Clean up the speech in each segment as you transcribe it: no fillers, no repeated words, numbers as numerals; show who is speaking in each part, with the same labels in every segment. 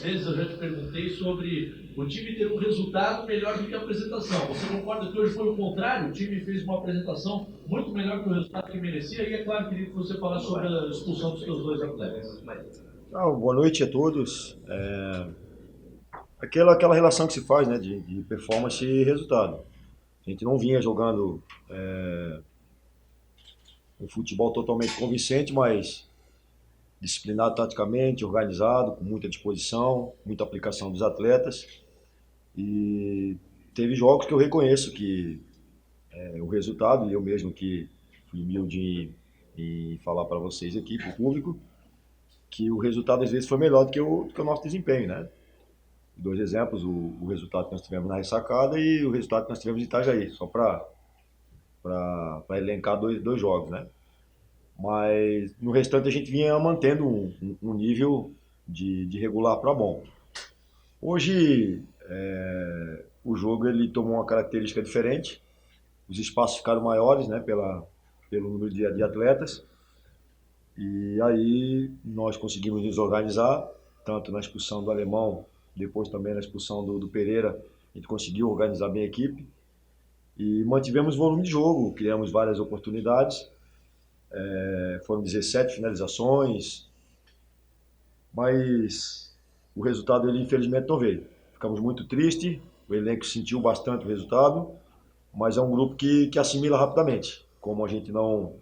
Speaker 1: vezes eu já te perguntei sobre o time ter um resultado melhor do que a apresentação. Você concorda que hoje foi o contrário? O time fez uma apresentação muito melhor que o resultado que merecia? E é claro, queria que você falasse sobre a expulsão dos seus dois atletas.
Speaker 2: Boa noite a todos. Aquela relação que se faz, né, de performance e resultado. A gente não vinha jogando um futebol totalmente convincente, mas disciplinado taticamente, organizado, com muita disposição, muita aplicação dos atletas. E teve jogos que eu reconheço que o resultado, e eu mesmo que fui humilde em falar para vocês aqui, para o público, que o resultado às vezes foi melhor do que o nosso desempenho, né? Dois exemplos, o resultado que nós tivemos na ressacada e o resultado que nós tivemos em Itajaí, só para elencar dois jogos, né? Mas no restante a gente vinha mantendo um nível de regular para bom. Hoje o jogo ele tomou uma característica diferente, os espaços ficaram maiores, né, pelo número de atletas, e aí nós conseguimos nos organizar, tanto na expulsão do Alemão, depois também na expulsão do Pereira, a gente conseguiu organizar bem a equipe e mantivemos volume de jogo, criamos várias oportunidades, foram 17 finalizações, mas o resultado ele infelizmente não veio. Ficamos muito tristes, o elenco sentiu bastante o resultado, mas é um grupo que assimila rapidamente. Como a gente não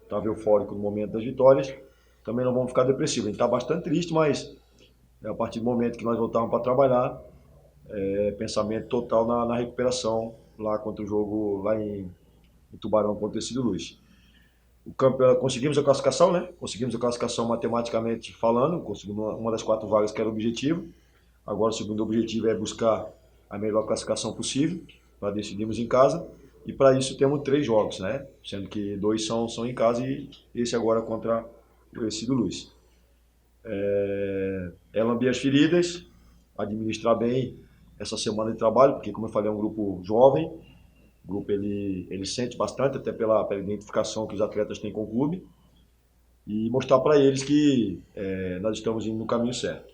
Speaker 2: estava eufórico no momento das vitórias, também não vamos ficar depressivos. A gente está bastante triste, mas a partir do momento que nós voltarmos para trabalhar, pensamento total na recuperação lá contra o jogo lá em Tubarão contra o Tecido Luz. Conseguimos a classificação, né? Conseguimos a classificação matematicamente falando, conseguimos uma das 4 vagas que era o objetivo. Agora o segundo objetivo é buscar a melhor classificação possível para decidirmos em casa. E para isso temos 3 jogos, né? Sendo que 2 são em casa e esse agora contra o Tecido Luz. Lamber as feridas, administrar bem essa semana de trabalho, porque como eu falei é um grupo jovem, o grupo ele sente bastante, até pela identificação que os atletas têm com o clube, e mostrar para eles que nós estamos indo no caminho certo.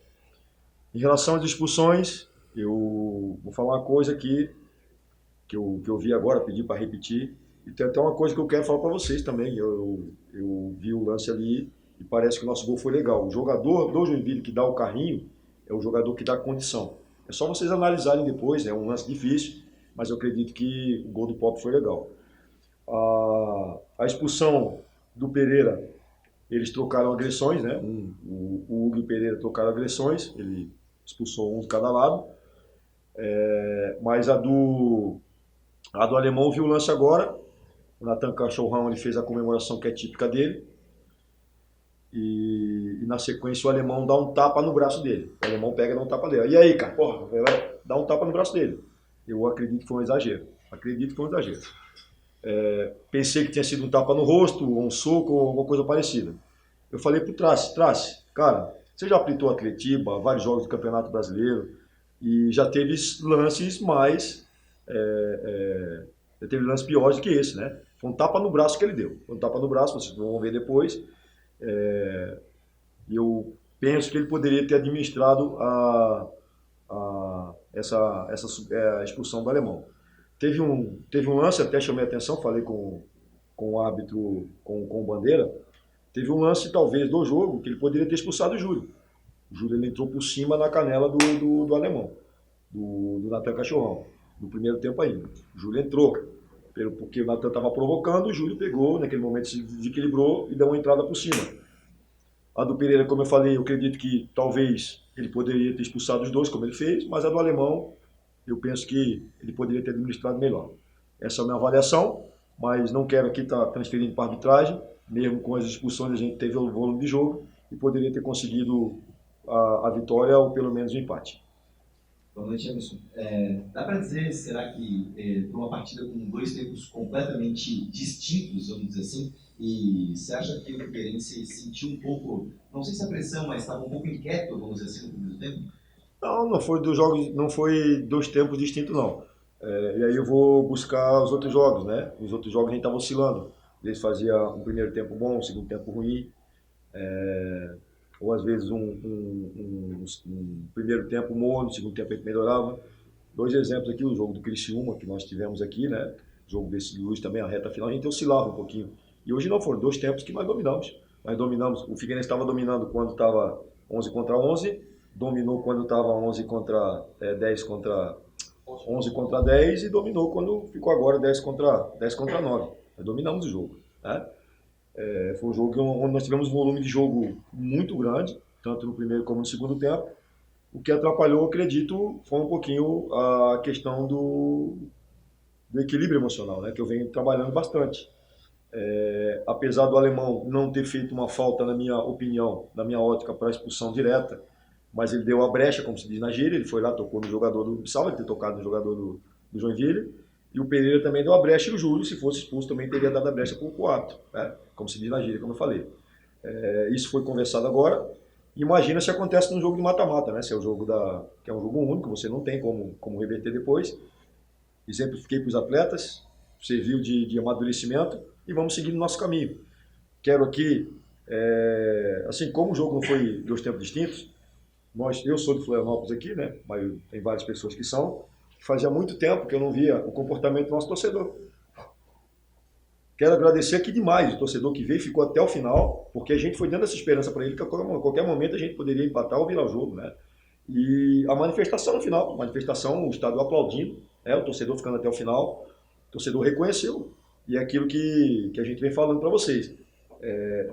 Speaker 2: Em relação às expulsões, eu vou falar uma coisa aqui que eu vi agora, pedi para repetir, e tem até uma coisa que eu quero falar para vocês também. Eu vi o lance ali e parece que o nosso gol foi legal. O jogador do Joinville que dá o carrinho é o jogador que dá condição. É só vocês analisarem depois, é um lance difícil, mas eu acredito que o gol do Pop foi legal. A expulsão do Pereira, eles trocaram agressões, né? O Hugo e o Pereira trocaram agressões, ele expulsou um de cada lado. Mas a do Alemão viu o lance agora. O Natan Cachorrão ele fez a comemoração que é típica dele. E na sequência o Alemão dá um tapa no braço dele. O Alemão pega e dá um tapa dele. E aí, cara? Porra, vai dar um tapa no braço dele. Eu acredito que foi um exagero. Pensei que tinha sido um tapa no rosto, ou um soco, ou alguma coisa parecida. Eu falei pro Trace, cara, você já apitou Atletiba, vários jogos do Campeonato Brasileiro, e já teve lances mais. Já teve lances piores do que esse, né? Foi um tapa no braço que ele deu. Foi um tapa no braço, vocês vão ver depois. E eu penso que ele poderia ter administrado a expulsão do Alemão. Teve um lance, até chamei a atenção, falei com o árbitro, com o Bandeira. Teve um lance, talvez, do jogo, que ele poderia ter expulsado o Júlio. O Júlio ele entrou por cima na canela do Alemão, do Natan Cachorrão, no primeiro tempo ainda. O Júlio entrou, porque o Natan estava provocando, o Júlio pegou, naquele momento se desequilibrou e deu uma entrada por cima. A do Pereira, como eu falei, eu acredito que talvez ele poderia ter expulsado os dois, como ele fez, mas a do Alemão, eu penso que ele poderia ter administrado melhor. Essa é a minha avaliação, mas não quero aqui estar transferindo para a arbitragem. Mesmo com as expulsões, a gente teve o volume de jogo e poderia ter conseguido a vitória ou pelo menos o empate.
Speaker 3: Boa noite, Emerson. Dá para dizer, será que uma partida com 2 tempos completamente distintos, vamos dizer assim, e você acha que o Figueirense sentiu um pouco, não sei se a pressão, mas estava um pouco inquieto, vamos dizer assim, no primeiro tempo?
Speaker 2: Não foi 2 tempos distintos, não. E aí eu vou buscar os outros jogos, né? Os outros jogos a gente estava oscilando. Eles faziam um primeiro tempo bom, um segundo tempo ruim. ou às vezes um primeiro tempo morno, no segundo tempo a gente melhorava. Dois exemplos aqui, o jogo do Criciúma, que nós tivemos aqui, né? O jogo desse Luz também, a reta final, a gente oscilava um pouquinho. E hoje não, foram 2 tempos que nós dominamos. Nós dominamos, o Figueirense estava dominando quando estava 11 contra 11, dominou quando estava 11 contra 10 contra 11 contra 10 e dominou quando ficou agora 10 contra 9. Nós dominamos o jogo, né? Foi um jogo onde nós tivemos um volume de jogo muito grande, tanto no primeiro como no segundo tempo. O que atrapalhou, acredito, foi um pouquinho a questão do equilíbrio emocional, né, que eu venho trabalhando bastante. Apesar do alemão não ter feito uma falta, na minha opinião, na minha ótica, para a expulsão direta, mas ele deu a brecha, como se diz na gíria, ele foi lá, tocou no jogador do Bissau, ele ter tocado no jogador do Joinville, e o Pereira também deu a brecha, e o Júlio, se fosse expulso, também teria dado a brecha para o árbitro, né, como se diz na gíria, como eu falei. Isso foi conversado agora. Imagina se acontece num jogo de mata-mata, né? Se é o jogo que é um jogo único, você não tem como reverter depois. Exemplifiquei para os atletas, serviu de amadurecimento e vamos seguir no nosso caminho. Quero aqui, assim como o jogo não foi 2 tempos distintos, eu sou de Florianópolis aqui, né? Mas tem várias pessoas que são. Fazia muito tempo que eu não via o comportamento do nosso torcedor. Quero agradecer aqui demais o torcedor que veio e ficou até o final, porque a gente foi dando essa esperança para ele que a qualquer momento a gente poderia empatar ou virar o jogo, né? E a manifestação no final, o estádio aplaudindo, o torcedor ficando até o final, o torcedor reconheceu. E é aquilo que a gente vem falando para vocês.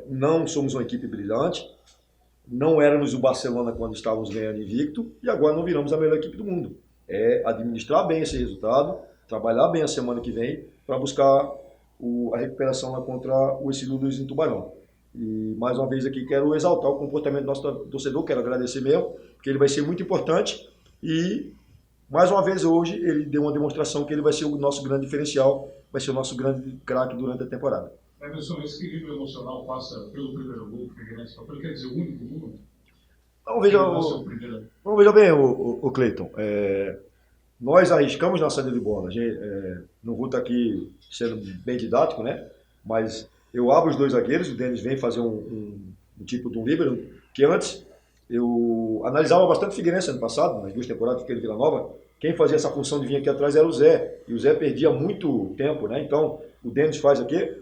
Speaker 2: Não somos uma equipe brilhante, não éramos o Barcelona quando estávamos ganhando invicto, e agora não viramos a melhor equipe do mundo. É administrar bem esse resultado, trabalhar bem a semana que vem para buscar a recuperação lá contra o Ercílio Luz em Tubarão. E mais uma vez aqui quero exaltar o comportamento do nosso torcedor, quero agradecer mesmo, porque ele vai ser muito importante e mais uma vez hoje ele deu uma demonstração que ele vai ser o nosso grande diferencial, vai ser o nosso grande craque durante a temporada.
Speaker 4: Emerson, esse equilíbrio emocional passa pelo primeiro gol do Figueirense, ele quer dizer o único gol?
Speaker 2: Vamos veja bem, o Cleiton. Nós arriscamos na saída de bola. Não vou estar aqui sendo bem didático, né? Mas eu abro os 2 zagueiros, o Denis vem fazer um tipo de um líbero, que antes eu analisava bastante o Figueirense ano passado, nas 2 temporadas que ele Vila Nova. Quem fazia essa função de vir aqui atrás era o Zé, e o Zé perdia muito tempo, né? Então o Denis faz aqui,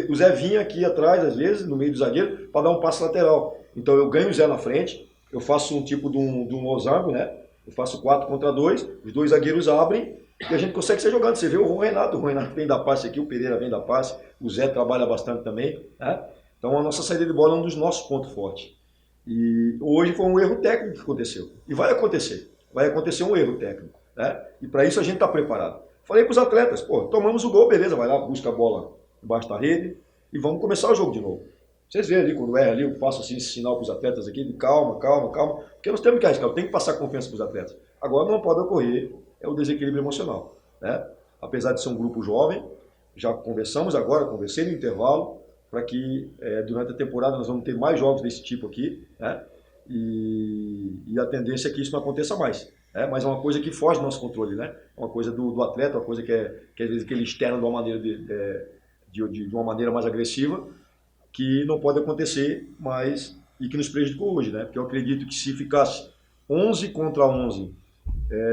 Speaker 2: o Zé vinha aqui atrás, às vezes, no meio do zagueiro, para dar um passe lateral. Então eu ganho o Zé na frente, eu faço um tipo de um losango, né? Eu faço 4 contra 2, os 2 zagueiros abrem e a gente consegue ser jogando. Você vê o Renato vem dar passe aqui, o Pereira vem dar passe, o Zé trabalha bastante também, né? Então a nossa saída de bola é um dos nossos pontos fortes. E hoje foi um erro técnico que aconteceu. E vai acontecer um erro técnico, né? E para isso a gente está preparado. Falei para os atletas, tomamos o gol, beleza, vai lá, busca a bola embaixo da rede e vamos começar o jogo de novo. Vocês veem ali, quando erra ali, eu faço assim, esse sinal para os atletas aqui, de calma, porque nós temos que arriscar, eu tenho que passar confiança para os atletas. Agora não pode ocorrer o desequilíbrio emocional, né? Apesar de ser um grupo jovem, já conversei no intervalo, para que durante a temporada nós vamos ter mais jogos desse tipo aqui, né? E a tendência é que isso não aconteça mais. Mas é uma coisa que foge do nosso controle, né? É uma coisa do atleta, uma coisa que às vezes que ele externa de uma maneira, de uma maneira mais agressiva, que não pode acontecer mais e que nos prejudicou hoje, né? Porque eu acredito que se ficasse 11 contra 11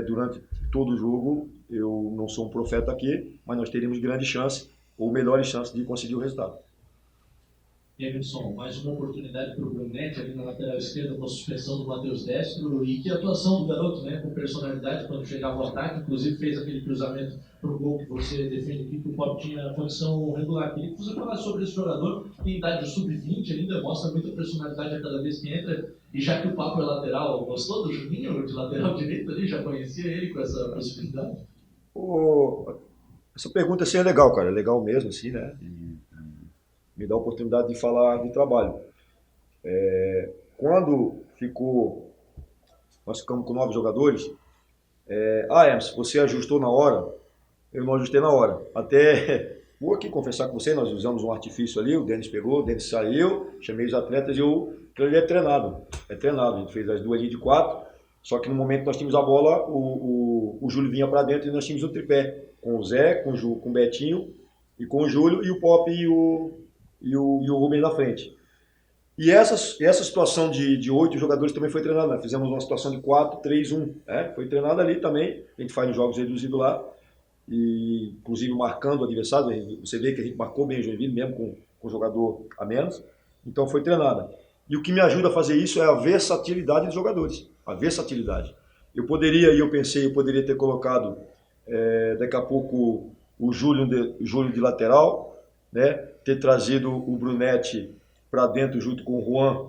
Speaker 2: durante todo o jogo, eu não sou um profeta aqui, mas nós teríamos grande chance, ou melhores chances de conseguir o resultado.
Speaker 1: Emerson, mais uma oportunidade para o Brunetti ali na lateral esquerda com a suspensão do Matheus Destro e que atuação do garoto, né, com personalidade quando chegava ao ataque, inclusive fez aquele cruzamento para o gol que você defende aqui, que o Pop tinha condição regular. Queria que você falasse sobre esse jogador, tem idade sub-20, ainda mostra muita personalidade a cada vez que entra, e já que o Papo é lateral, gostou do Juninho de lateral direito ali? Já conhecia ele com essa possibilidade?
Speaker 2: Essa pergunta assim é legal, cara, é legal mesmo, assim, né? Me dá a oportunidade de falar de trabalho. Quando nós ficamos com 9 jogadores, Emerson, você ajustou na hora? Eu não ajustei na hora. Até vou aqui confessar com você, nós usamos um artifício ali, o Denis pegou, o Denis saiu, chamei os atletas e ele é treinado, a gente fez as 2 linhas de 4, só que no momento que nós tínhamos a bola, o Júlio vinha para dentro e nós tínhamos um tripé, com o Zé, com o Betinho, e com o Júlio, e o Pop e o Rubens na frente. E essa situação de 8 jogadores também foi treinada, né? Fizemos uma situação de 4-3-1, né? Foi treinada ali também, a gente faz nos jogos reduzidos lá, e inclusive marcando o adversário, você vê que a gente marcou bem o Joinville, mesmo com o jogador a menos, então foi treinada. E o que me ajuda a fazer isso é a versatilidade dos jogadores, a versatilidade. Eu poderia ter colocado daqui a pouco o Júlio de lateral, né? Ter trazido o Brunetti para dentro junto com o Juan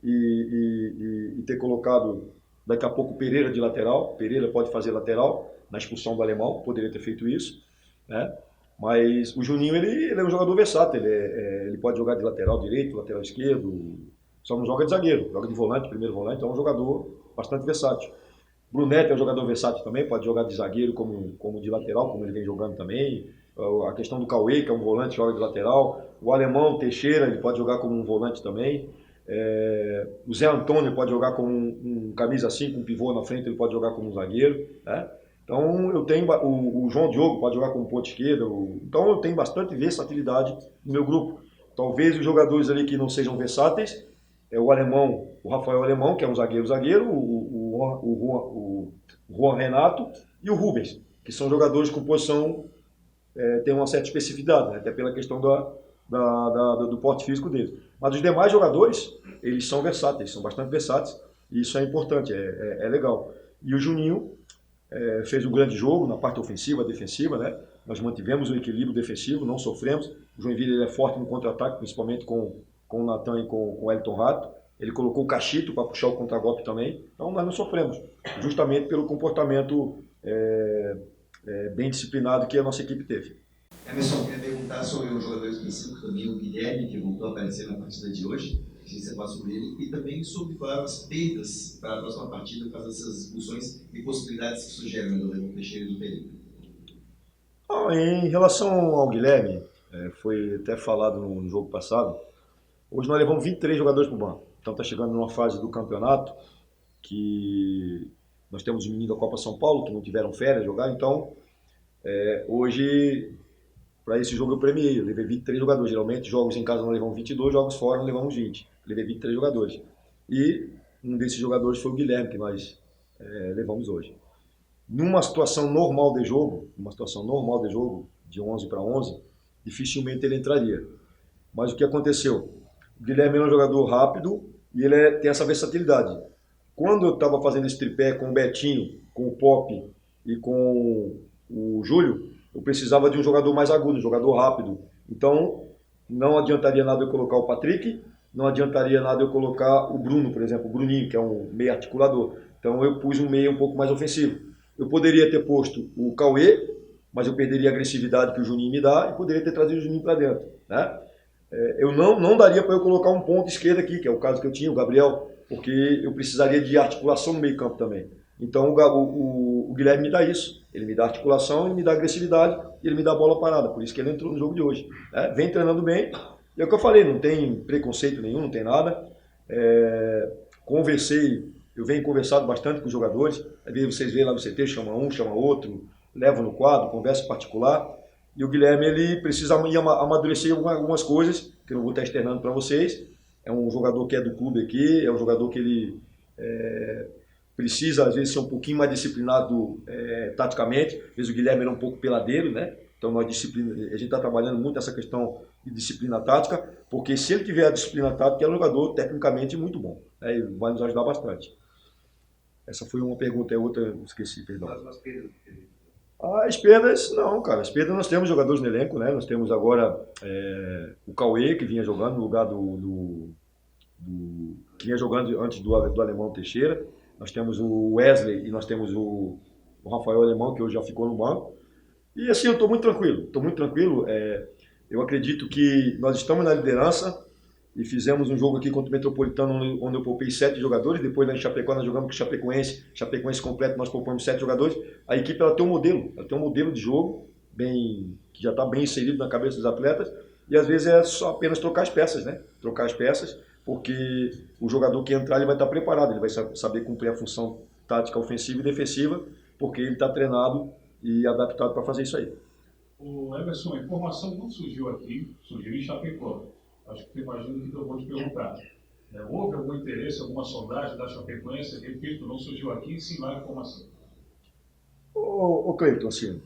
Speaker 2: e ter colocado daqui a pouco o Pereira de lateral. Pereira pode fazer lateral na expulsão do alemão, poderia ter feito isso, né? Mas o Juninho ele é um jogador versátil, ele pode jogar de lateral direito, lateral esquerdo, só não joga de zagueiro, joga de volante, primeiro volante, então é um jogador bastante versátil. Brunetti é um jogador versátil também, pode jogar de zagueiro como de lateral, como ele vem jogando também. A questão do Cauê, que é um volante, joga de lateral. O alemão, Teixeira, ele pode jogar como um volante também. O Zé Antônio pode jogar como um camisa 5, um pivô na frente, ele pode jogar como um zagueiro, né? Então eu tenho o João Diogo pode jogar como ponta esquerda. Então eu tenho bastante versatilidade no meu grupo. Talvez os jogadores ali que não sejam versáteis, o alemão, o Rafael Alemão, que é um zagueiro, o Juan Renato e o Rubens, que são jogadores com posição, tem uma certa especificidade, né? Até pela questão do porte físico deles. Mas os demais jogadores, eles são versáteis, são bastante versáteis, e isso é importante, é legal. E o Juninho fez um grande jogo na parte ofensiva, defensiva, né? Nós mantivemos o equilíbrio defensivo, não sofremos. O Joinville ele é forte no contra-ataque, principalmente com o Natan e com o Elton Rato. Ele colocou o Cachito para puxar o contra-golpe também. Então nós não sofremos, justamente pelo comportamento bem disciplinado que a nossa equipe teve.
Speaker 3: Emerson, queria perguntar sobre um jogador específico também, o Guilherme, que voltou a aparecer na partida de hoje. Queria você falar sobre ele e também sobre quais eram as perdas para a próxima partida por causa dessas expulsões e possibilidades que sugerem do Leandro Teixeira e do Pereira.
Speaker 2: Em relação ao Guilherme, foi até falado no jogo passado, hoje nós levamos 23 jogadores para o banco. Então está chegando numa fase do campeonato que nós temos os meninos da Copa São Paulo que não tiveram férias jogar, então hoje para esse jogo eu premiei, eu levei 23 jogadores. Geralmente jogos em casa nós levamos 22, jogos fora nós levamos 20. Eu levei 23 jogadores. E um desses jogadores foi o Guilherme, que nós levamos hoje. Numa situação normal de jogo, de 11 para 11, dificilmente ele entraria. Mas o que aconteceu? O Guilherme é um jogador rápido e ele tem essa versatilidade. Quando eu estava fazendo esse tripé com o Betinho, com o Pop e com o Júlio, eu precisava de um jogador mais agudo, um jogador rápido. Então, não adiantaria nada eu colocar o Patrick, não adiantaria nada eu colocar o Bruno, por exemplo, o Bruninho, que é um meio articulador. Então, eu pus um meio um pouco mais ofensivo. Eu poderia ter posto o Cauê, mas eu perderia a agressividade que o Juninho me dá e poderia ter trazido o Juninho para dentro, né? Eu não daria para eu colocar um ponto esquerdo aqui, que é o caso que eu tinha, o Gabriel, porque eu precisaria de articulação no meio campo também. Então o Guilherme me dá isso, ele me dá articulação, ele me dá agressividade e ele me dá bola parada, por isso que ele entrou no jogo de hoje, né? Vem treinando bem, e é o que eu falei, não tem preconceito nenhum, não tem nada. Eu venho conversado bastante com os jogadores, às vezes vocês veem lá no CT, chama um, chama outro, levo no quadro, conversa particular. E o Guilherme ele precisa amadurecer algumas coisas, que eu não vou estar externando para vocês. É um jogador que é do clube aqui, é um jogador que ele precisa, às vezes, ser um pouquinho mais disciplinado taticamente. Às vezes o Guilherme era um pouco peladeiro, né? Então a gente está trabalhando muito essa questão de disciplina tática, porque se ele tiver a disciplina tática, é um jogador tecnicamente muito bom, né? E vai nos ajudar bastante. Essa foi uma pergunta, outra eu esqueci, perdão. As perdas, não, cara. As perdas nós temos jogadores no elenco, né? Nós temos agora o Cauê, que vinha jogando no lugar que vinha jogando antes do Alemão Teixeira. Nós temos o Wesley e nós temos o Rafael Alemão, que hoje já ficou no banco. E assim, eu estou muito tranquilo. Eu acredito que nós estamos na liderança e fizemos um jogo aqui contra o Metropolitano, onde eu poupei 7 jogadores. Depois lá em Chapecó nós jogamos com o Chapecoense completo, nós poupamos 7 jogadores. A equipe ela tem um modelo de jogo que já está bem inserido na cabeça dos atletas, e às vezes é só apenas trocar as peças, né? Trocar as peças, porque o jogador que entrar ele vai estar preparado, ele vai saber cumprir a função tática ofensiva e defensiva, porque ele está treinado e adaptado para fazer isso aí.
Speaker 4: O Emerson, a informação não surgiu aqui, surgiu em Chapecó. Acho que você imagina o que eu vou te perguntar. Houve algum interesse, alguma sondagem da Chapecoense? Repito, não surgiu aqui, sim lá a informação.
Speaker 2: Ô Cleiton, assim,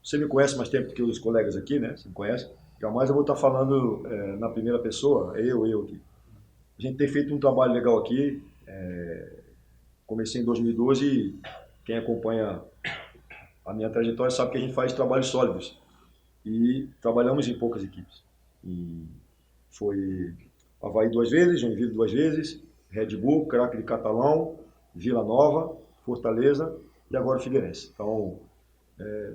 Speaker 2: você me conhece mais tempo do que os colegas aqui, né? Você me conhece. Jamais eu vou estar falando na primeira pessoa, eu aqui. A gente tem feito um trabalho legal aqui. Comecei em 2012 e quem acompanha a minha trajetória sabe que a gente faz trabalhos sólidos. E trabalhamos em poucas equipes. E foi Avaí 2 vezes, Joinville 2 vezes, Red Bull, Craque de Catalão, Vila Nova, Fortaleza e agora Figueirense. Então,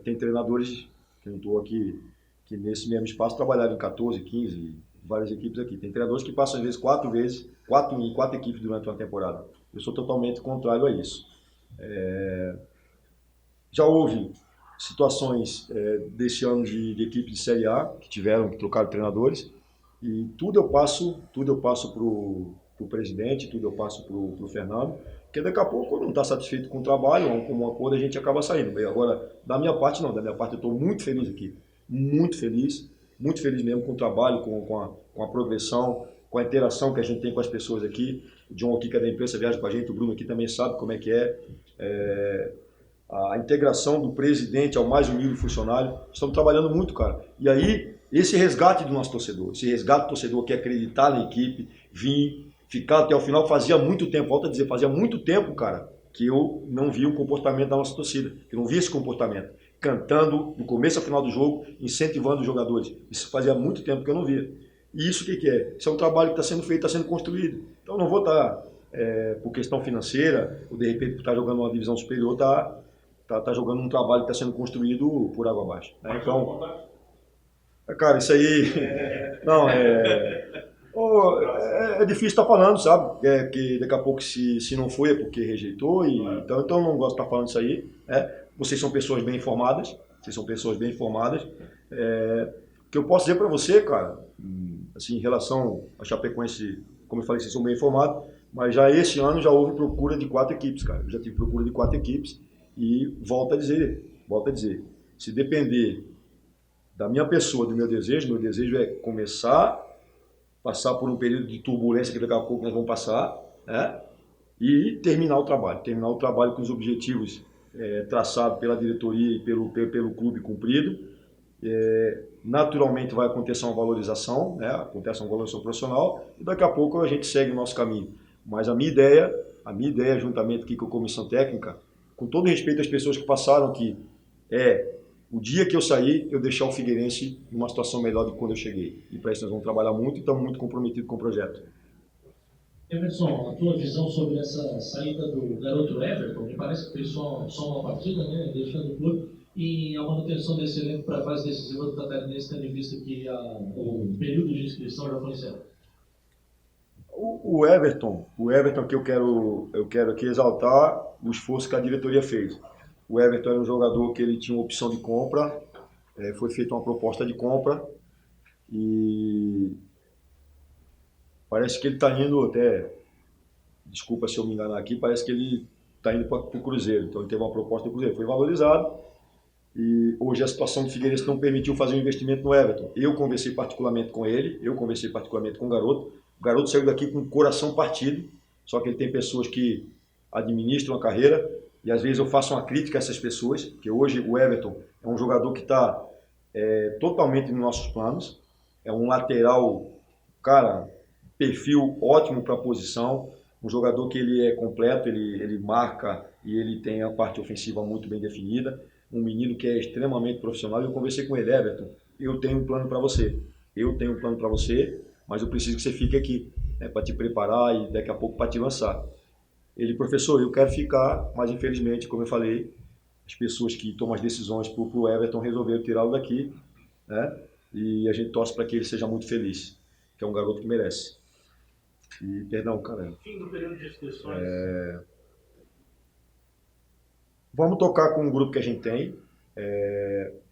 Speaker 2: tem treinadores que eu não estou aqui, que nesse mesmo espaço trabalharam em 14, 15, várias equipes aqui. Tem treinadores que passam às vezes 4 em 4 equipes durante uma temporada. Eu sou totalmente contrário a isso. Já houve situações desse ano de equipe de Série A que tiveram que trocar treinadores e tudo eu passo para o presidente, tudo eu passo para o Fernando, porque daqui a pouco quando não está satisfeito com o trabalho ou com um acordo a gente acaba saindo. Bem, agora, da minha parte não, da minha parte eu estou muito feliz aqui, muito feliz mesmo com o trabalho, com a progressão, com a interação que a gente tem com as pessoas aqui. O John aqui que é da imprensa viaja com a gente, o Bruno aqui também sabe como é que a integração do presidente ao mais humilde funcionário. Estamos trabalhando muito, cara. E aí, esse resgate do nosso torcedor, esse resgate do torcedor que acreditar na equipe, vir, ficar até o final, fazia muito tempo, volto a dizer, fazia muito tempo, cara, que eu não via o comportamento da nossa torcida, que eu não via esse comportamento. Cantando, do começo ao final do jogo, incentivando os jogadores. Isso fazia muito tempo que eu não via. E isso o que é? Isso é um trabalho que está sendo feito, está sendo construído. Então não vou estar, por questão financeira, ou de repente por estar jogando uma divisão superior, tá jogando um trabalho que está sendo construído por água abaixo. Né? Então, cara, isso aí. Não, é difícil estar falando, sabe? Que daqui a pouco, se não foi, é porque rejeitou. Então eu não gosto de estar falando isso aí. Né? Vocês são pessoas bem informadas. O que eu posso dizer para você, cara, assim, em relação a Chapecoense, como eu falei, vocês são bem informados, mas já esse ano já houve procura de 4 equipes, cara. Eu já tive procura de 4 equipes. E volto a dizer, se depender da minha pessoa, do meu desejo é começar, passar por um período de turbulência que daqui a pouco nós vamos passar, né? E terminar o trabalho com os objetivos traçados pela diretoria e pelo clube cumprido. Naturalmente vai acontecer uma valorização, né? Acontece uma valorização profissional e daqui a pouco a gente segue o nosso caminho. Mas a minha ideia juntamente aqui com a comissão técnica, com todo respeito às pessoas que passaram aqui, o dia que eu sair, eu deixar o Figueirense em uma situação melhor do que quando eu cheguei. E para isso nós vamos trabalhar muito e estamos muito comprometidos com o projeto.
Speaker 1: Emerson, a tua visão sobre essa saída do garoto Everton, me parece que fez só uma partida, né, deixando o clube, e a manutenção desse elenco para a fase decisiva do Catarinense, tendo em vista que o período de inscrição já foi encerrado.
Speaker 2: O Everton que eu quero aqui exaltar o esforço que a diretoria fez. O Everton era um jogador que ele tinha uma opção de compra, foi feita uma proposta de compra e parece que ele está indo até, desculpa se eu me enganar aqui, parece que ele está indo para o Cruzeiro. Então ele teve uma proposta do Cruzeiro, foi valorizado e hoje a situação do Figueirense não permitiu fazer um investimento no Everton. Eu conversei particularmente com ele, com o garoto. O garoto saiu daqui com o coração partido, só que ele tem pessoas que administram a carreira e às vezes eu faço uma crítica a essas pessoas, porque hoje o Everton é um jogador que está totalmente nos nossos planos, é um lateral, cara, perfil ótimo para a posição, um jogador que ele é completo, ele marca e ele tem a parte ofensiva muito bem definida, um menino que é extremamente profissional. Eu conversei com ele, Everton, eu tenho um plano para você, mas eu preciso que você fique aqui, né, para te preparar e daqui a pouco para te lançar. Ele, professor, eu quero ficar, mas infelizmente, como eu falei, as pessoas que tomam as decisões para o Everton resolveram tirá-lo daqui, né? E a gente torce para que ele seja muito feliz, que é um garoto que merece. E, perdão, cara.
Speaker 1: Fim do período de inscrições.
Speaker 2: Vamos tocar com o grupo que a gente tem.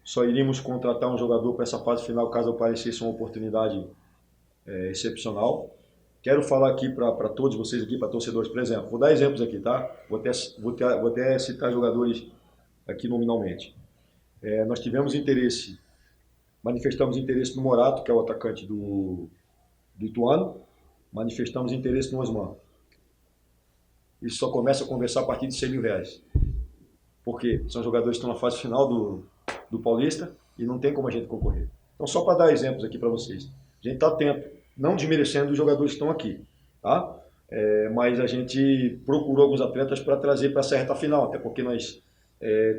Speaker 2: Só iríamos contratar um jogador para essa fase final, caso aparecesse uma oportunidade excepcional. Quero falar aqui para todos vocês aqui, para torcedores, por exemplo. Vou dar exemplos aqui, tá? Vou até citar jogadores aqui nominalmente. Nós manifestamos interesse no Morato, que é o atacante do Ituano. manifestamos interesse no Osmar. Isso só começa a conversar a partir de R$100.000. Porque são jogadores que estão na fase final do Paulista e não tem como a gente concorrer. Então, só para dar exemplos aqui para vocês. A gente está atento, não desmerecendo os jogadores que estão aqui, tá? Mas a gente procurou alguns atletas para trazer para essa reta final, até porque nós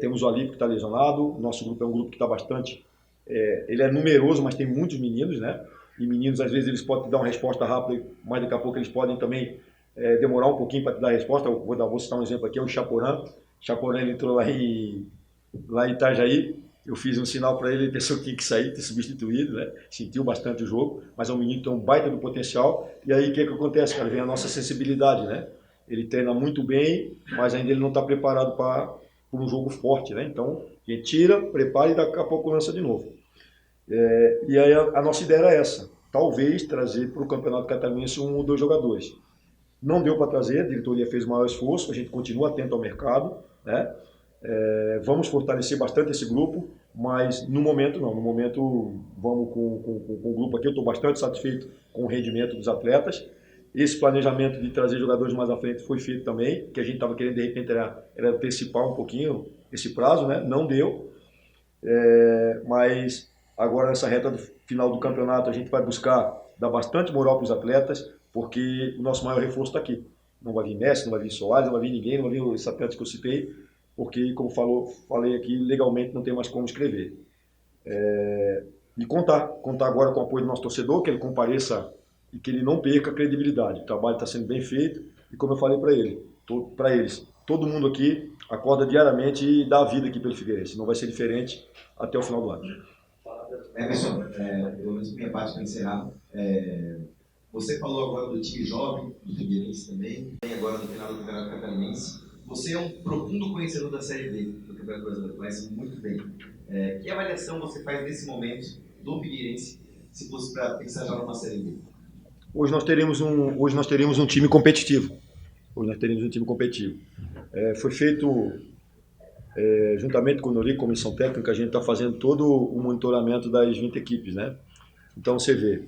Speaker 2: temos o Alípio que está lesionado, o nosso grupo é um grupo que está bastante... ele é numeroso, mas tem muitos meninos, né? E meninos, às vezes, eles podem te dar uma resposta rápida, mas daqui a pouco eles podem também demorar um pouquinho para te dar a resposta. Vou citar um exemplo aqui, é o Chaporã. O Chaporã, ele entrou lá em Itajaí, eu fiz um sinal para ele, ele pensou que tinha que sair, ter substituído, né? Sentiu bastante o jogo, mas é um menino que tem um baita do potencial. E aí o que acontece, cara? Vem a nossa sensibilidade, né? Ele treina muito bem, mas ainda ele não está preparado para um jogo forte, né? Então, a gente tira, prepara e daqui a pouco lança de novo. E aí a nossa ideia era essa, talvez trazer para o Campeonato Catarinense 1 ou 2 jogadores. Não deu para trazer, a diretoria fez o maior esforço, a gente continua atento ao mercado, né? Vamos fortalecer bastante esse grupo, mas no momento não, no momento vamos com o grupo aqui, eu estou bastante satisfeito com o rendimento dos atletas. Esse planejamento de trazer jogadores mais à frente foi feito também, que a gente estava querendo de repente era antecipar um pouquinho esse prazo, né? Não deu, mas agora nessa reta final do campeonato a gente vai buscar dar bastante moral para os atletas, porque o nosso maior reforço está aqui. Não vai vir Messi, não vai vir Soares, não vai vir ninguém, não vai vir esses atletas que eu citei, porque, como falei aqui, legalmente não tem mais como escrever. E contar agora com o apoio do nosso torcedor, que ele compareça e que ele não perca a credibilidade. O trabalho está sendo bem feito e, como eu falei para eles, todo mundo aqui acorda diariamente e dá a vida aqui pelo Figueirense. Não vai ser diferente até o final do ano.
Speaker 3: Emerson, pelo menos minha parte para encerrar, você falou agora do time jovem, do Figueirense também, agora no final do Campeonato Catarinense. Você é um profundo conhecedor da Série B do Campeonato Brasileiro, conhece muito bem. Que avaliação você faz nesse momento do Figueirense, se fosse para pensar já numa Série B?
Speaker 2: Hoje nós teríamos um time competitivo. Foi feito, juntamente com o Nori, comissão técnica, a gente está fazendo todo o monitoramento das 20 equipes, né? Então você vê,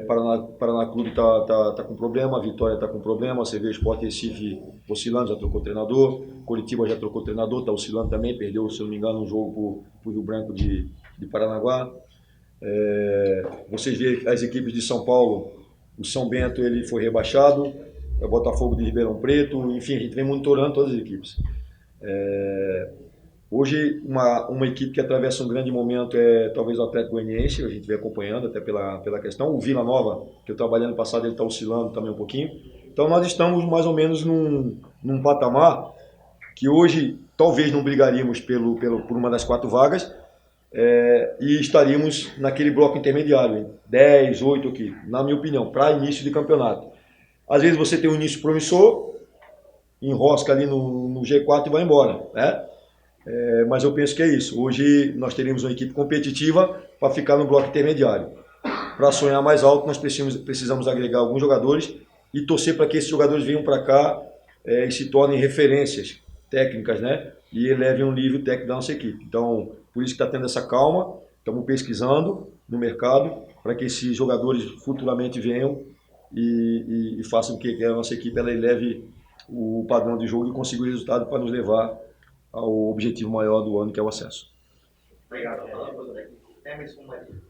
Speaker 2: Paraná Clube tá com problema, Vitória está com problema, você vê o Sport Recife oscilando, já trocou treinador, Curitiba já trocou treinador, está oscilando também, perdeu, se não me engano, um jogo para o Rio Branco de Paranaguá. Vocês vê as equipes de São Paulo, o São Bento ele foi rebaixado, o Botafogo de Ribeirão Preto, enfim, a gente vem monitorando todas as equipes. Hoje, uma equipe que atravessa um grande momento é talvez o Atlético Goianiense, a gente vem acompanhando até pela questão. O Vila Nova, que eu trabalhei ano passado, ele está oscilando também um pouquinho. Então nós estamos mais ou menos num patamar que hoje talvez não brigaríamos por uma das 4 vagas, e estaríamos naquele bloco intermediário, 10, 8 aqui, na minha opinião, para início de campeonato. Às vezes você tem um início promissor, enrosca ali no G4 e vai embora, né? Mas eu penso que é isso. Hoje nós teríamos uma equipe competitiva para ficar no bloco intermediário. Para sonhar mais alto, nós precisamos agregar alguns jogadores e torcer para que esses jogadores venham para cá e se tornem referências técnicas, né? E elevem o nível técnico da nossa equipe. Então, por isso que está tendo essa calma, estamos pesquisando no mercado para que esses jogadores futuramente venham e façam com que a nossa equipe ela eleve o padrão de jogo e consiga o resultado para nos levar ao objetivo maior do ano, que é o acesso.
Speaker 3: Obrigado. Emerson Maria.